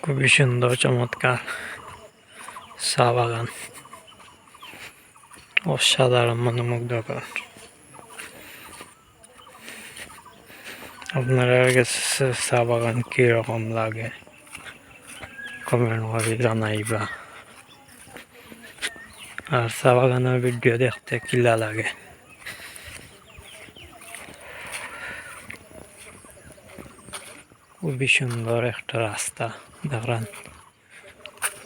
খুবই সুন্দর চমৎকার চা বাগান, অসাধারণ মনোমুগ্ধকর। আপনারা কাছে চা বাগান কিরকম লাগে কমেন্ট করে জানাইবা। আর চা বাগানের ভিডিও দেখতে কিলা লাগে। খুবই সুন্দর একটা রাস্তা, দেখেন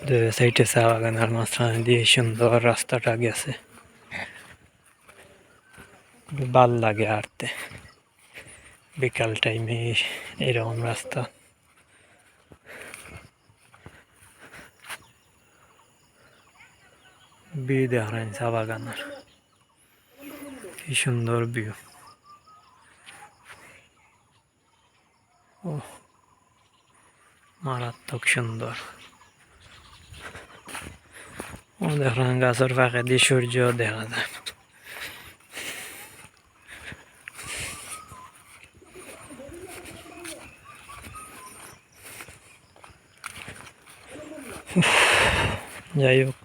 দুই সাইডে চা বাগানের মাঝখানে দিয়ে সুন্দর রাস্তাটা গেছে, ভাল লাগে হাঁটতে বিকাল টাইমে এরকম রাস্তা। ভিউ দেখেন চা বাগানের, কি সুন্দর ভিউ। ও মারাত্মক সুন্দর। ও দেখেন গাছের ফাঁকে দিয়ে সূর্য দেখা যায়। যাই হোক,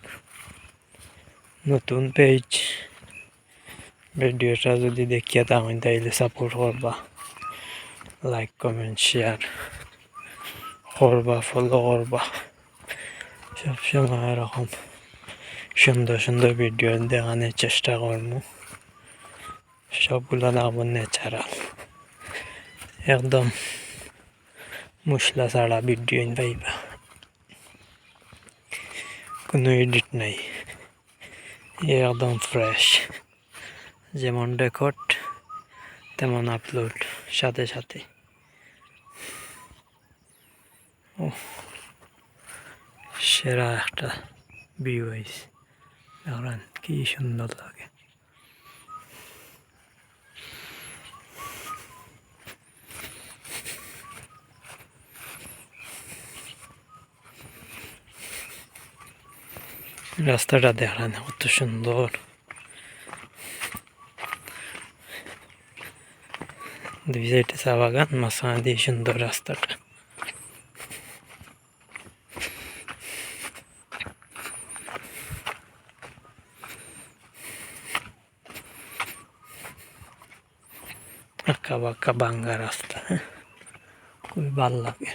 নতুন পেজ, ভিডিওটা যদি দেখিয়া থাকেন তাইলে সাপোর্ট করবা, লাইক কমেন্ট শেয়ার করবা, ফলো করবা। সবসময় এরকম সুন্দর সুন্দর ভিডিও দেখানোর চেষ্টা করবো। সবগুলো দেখবো ন্যাচারাল, একদম মশলা ছাড়া ভিডিও পাইবা, কোনো এডিট নাই, একদম ফ্রেশ, যেমন রেকর্ড তেমন আপলোড সাথে সাথে। ও সেরা একটা ভিউ হয়েছে, দেখেন কি সুন্দর লাগে। রাস্তাটা দেখেন কত সুন্দর, দুই সাইডে চা বাগান, মাঝখানে দিয়ে সুন্দর রাস্তাটা। আঁকা বাঁকা ভাঙ্গা রাস্তা, খুবই ভাল লাগে।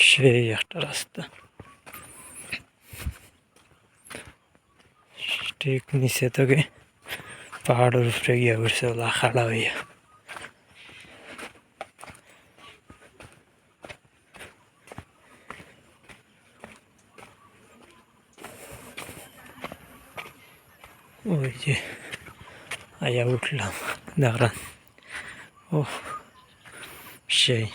সেই একটা রাস্তা, ঠিক নিচে থেকে পাহাড়ের উপরে গিয়ে উঠছে ওলা খাড়া হইয়া। ওই যে আইয়া উঠলাম, দেখলাম ও সেই